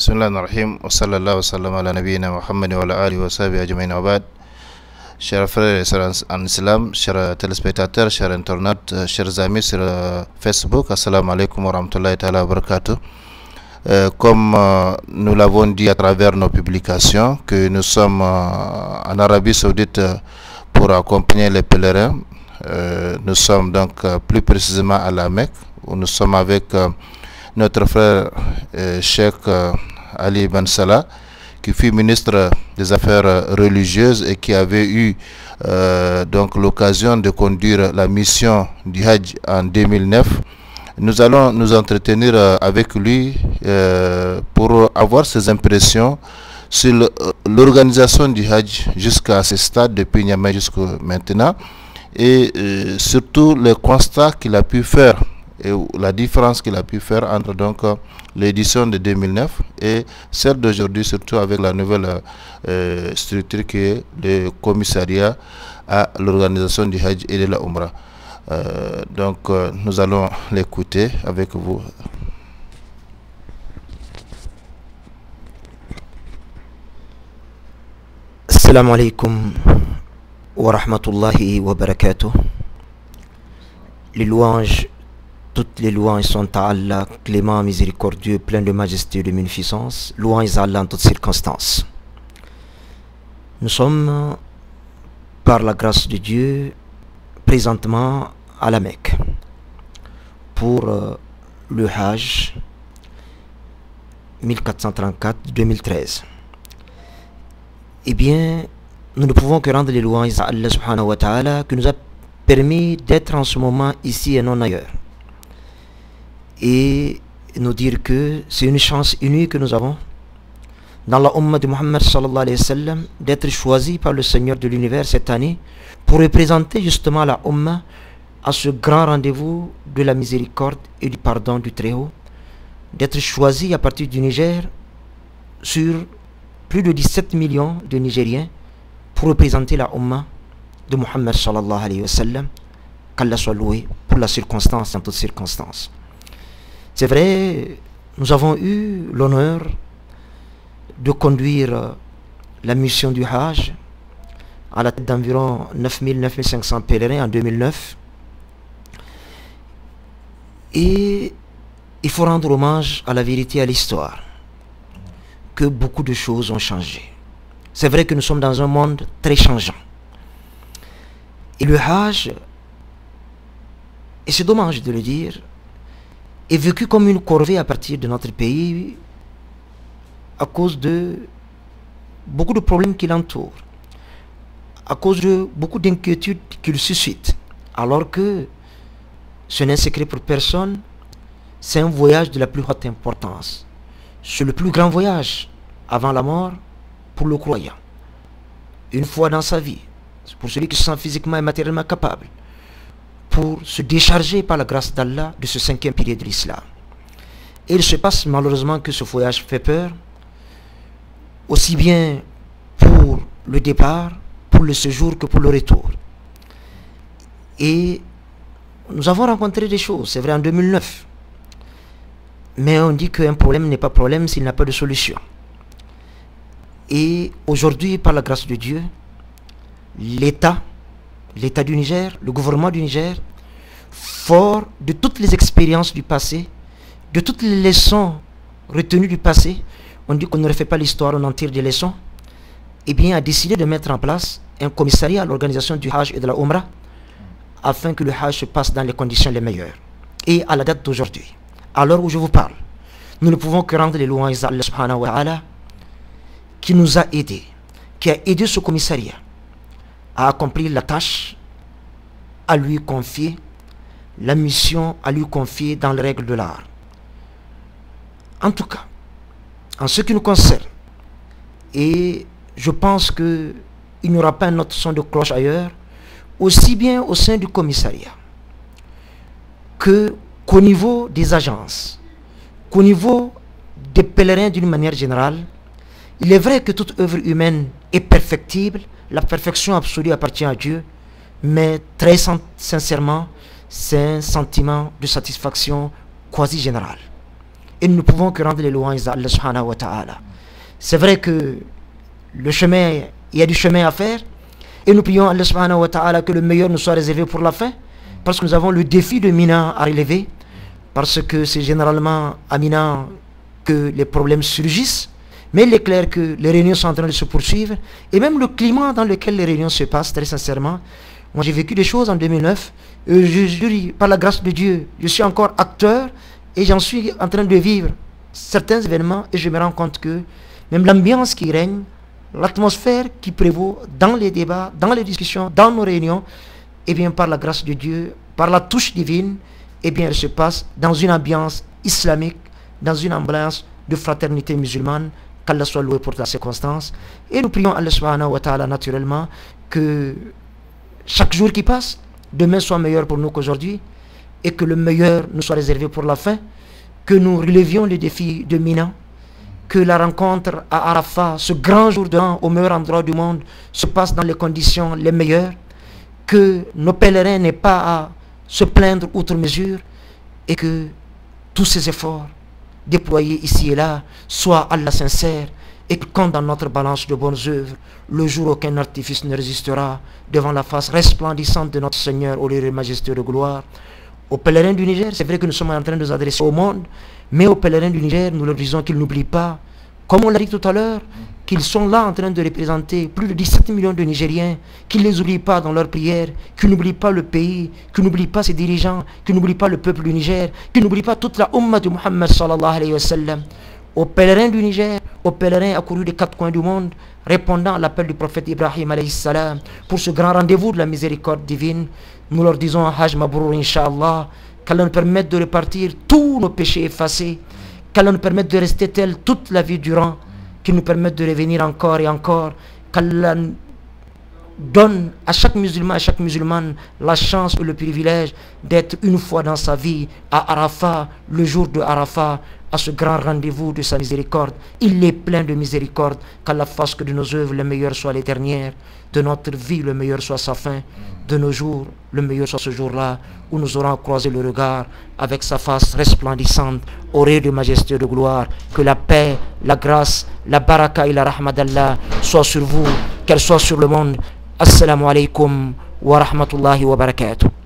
Bismillahirrahmanirrahim. Wa sallallahu wa sallam ala nabiyyina Muhammad wa ala alihi wa sahbihi ajma'in wa ba'd. Chers frères et sœurs en islam, chers téléspectateurs, chers internautes, chers amis sur Facebook, assalamu alaikum wa rahmatullahi ta'ala wa barakatuh. Comme nous l'avons dit à travers nos publications, que nous sommes en Arabie Saoudite pour accompagner les pèlerins. Nous sommes donc plus précisément à la Mecque, où nous sommes avec notre frère Cheikh Ali Ben Salah, qui fut ministre des Affaires religieuses et qui avait eu donc l'occasion de conduire la mission du Hajj en 2009. Nous allons nous entretenir avec lui pour avoir ses impressions sur l'organisation du Hajj jusqu'à ce stade, depuis Niamey jusqu'à maintenant, et surtout le constat qu'il a pu faire et la différence qu'il a pu faire entre donc l'édition de 2009 et celle d'aujourd'hui, surtout avec la nouvelle structure qui est le commissariat à l'organisation du Hajj et de la Umrah. Donc nous allons l'écouter avec vous. Assalamu alaikum wa rahmatullahi wa barakatuh. Les louanges, toutes les louanges sont à Allah, clément, miséricordieux, plein de majesté et de munificence. Louanges à Allah en toutes circonstances. Nous sommes, par la grâce de Dieu, présentement à la Mecque pour le Hajj 1434-2013. Eh bien, nous ne pouvons que rendre les louanges à Allah subhanahu wa ta'ala, qui nous a permis d'être en ce moment ici et non ailleurs. Et nous dire que c'est une chance unique que nous avons dans la Ummah de Muhammad sallallahu alayhi wa sallam d'être choisi par le Seigneur de l'univers cette année pour représenter justement la Ummah à ce grand rendez-vous de la miséricorde et du pardon du Très-Haut, d'être choisi à partir du Niger sur plus de 17 millions de Nigériens pour représenter la Ummah de Muhammad sallallahu alayhi wa sallam. Qu'Allah soit loué pour la circonstance, en toutes circonstances. C'est vrai, nous avons eu l'honneur de conduire la mission du Hajj à la tête d'environ 9 500 pèlerins en 2009. Et il faut rendre hommage à la vérité et à l'histoire, que beaucoup de choses ont changé. C'est vrai que nous sommes dans un monde très changeant. Et le Hajj, et c'est dommage de le dire, est vécu comme une corvée à partir de notre pays à cause de beaucoup de problèmes qui l'entourent, à cause de beaucoup d'inquiétudes qu'il suscite, alors que ce n'est un secret pour personne, c'est un voyage de la plus haute importance. C'est le plus grand voyage avant la mort pour le croyant. Une fois dans sa vie, pour celui qui se sent physiquement et matériellement capable, pour se décharger par la grâce d'Allah de ce cinquième pilier de l'islam. Et il se passe malheureusement que ce voyage fait peur, aussi bien pour le départ, pour le séjour que pour le retour. Et nous avons rencontré des choses, c'est vrai en 2009. Mais on dit qu'un problème n'est pas problème s'il n'a pas de solution. Et aujourd'hui, par la grâce de Dieu, l'État du Niger, le gouvernement du Niger, fort de toutes les expériences du passé, de toutes les leçons retenues du passé, on dit qu'on ne refait pas l'histoire, on en tire des leçons, et bien a décidé de mettre en place un commissariat à l'organisation du Hajj et de la Umrah, afin que le Hajj se passe dans les conditions les meilleures. Et à la date d'aujourd'hui, à l'heure où je vous parle, nous ne pouvons que rendre les louanges à Allah subhanahu wa ta'ala, qui nous a aidés, qui a aidé ce commissariat à accomplir la tâche, à lui confier, la mission à lui confier dans les règles de l'art. En tout cas, en ce qui nous concerne, et je pense qu'il n'y aura pas un autre son de cloche ailleurs, aussi bien au sein du commissariat qu'au niveau des agences, qu'au niveau des pèlerins d'une manière générale. Il est vrai que toute œuvre humaine est perfectible, la perfection absolue appartient à Dieu, mais très sincèrement, c'est un sentiment de satisfaction quasi général. et nous ne pouvons que rendre les louanges à Allah subhanahu wa ta'ala. C'est vrai que le chemin, il y a du chemin à faire, et nous prions Allah subhanahu wa ta'ala que le meilleur nous soit réservé pour la fin, parce que nous avons le défi de Mina à relever, parce que c'est généralement à Mina que les problèmes surgissent, mais il est clair que les réunions sont en train de se poursuivre, et même le climat dans lequel les réunions se passent, très sincèrement, moi j'ai vécu des choses en 2009, et je jure, par la grâce de Dieu, je suis encore acteur, et j'en suis en train de vivre certains événements, et je me rends compte que même l'ambiance qui règne, l'atmosphère qui prévaut dans les débats, dans les discussions, dans nos réunions, et bien par la grâce de Dieu, par la touche divine, et bien elle se passe dans une ambiance islamique, dans une ambiance de fraternité musulmane, qu'Allah soit loué pour la circonstance. Et nous prions Allah subhanahu wa ta'ala naturellement que chaque jour qui passe, demain soit meilleur pour nous qu'aujourd'hui, et que le meilleur nous soit réservé pour la fin, que nous relevions les défis de Mina, que la rencontre à Arafat, ce grand jour de l'an au meilleur endroit du monde, se passe dans les conditions les meilleures, que nos pèlerins n'aient pas à se plaindre outre mesure, et que tous ces efforts déployés ici et là soient à Allah sincère, et que quand dans notre balance de bonnes œuvres, le jour aucun artifice ne résistera devant la face resplendissante de notre Seigneur au lieu de majesté de gloire. Aux pèlerins du Niger, c'est vrai que nous sommes en train de nous adresser au monde, mais aux pèlerins du Niger, nous leur disons qu'ils n'oublient pas, comme on l'a dit tout à l'heure, qu'ils sont là en train de représenter plus de 17 millions de Nigériens, qu'ils ne les oublient pas dans leurs prières, qu'ils n'oublient pas le pays, qu'ils n'oublient pas ses dirigeants, qu'ils n'oublient pas le peuple du Niger, qu'ils n'oublient pas toute la Ummah de Muhammad sallallahu alayhi wa sallam. Aux pèlerins du Niger, aux pèlerins accourus des quatre coins du monde, répondant à l'appel du prophète Ibrahim alayhi salam, pour ce grand rendez-vous de la miséricorde divine, nous leur disons Hajj Mabrour Inch'Allah, qu'Allah nous permette de repartir tous nos péchés effacés, qu'Allah nous permette de rester tel toute la vie durant, qu'il nous permette de revenir encore et encore, qu'Allah donne à chaque musulman, à chaque musulmane la chance ou le privilège d'être une fois dans sa vie à Arafat, le jour de Arafat, à ce grand rendez-vous de sa miséricorde. Il est plein de miséricorde, qu'Allah fasse que de nos œuvres le meilleur soit les dernières, de notre vie le meilleur soit sa fin, de nos jours le meilleur soit ce jour-là où nous aurons croisé le regard avec sa face resplendissante, auréole de majesté et de gloire. Que la paix, la grâce, la baraka et la rahma d'Allah soient sur vous, qu'elle soit sur le monde. Assalamu alaikum wa rahmatullahi wa barakatuh.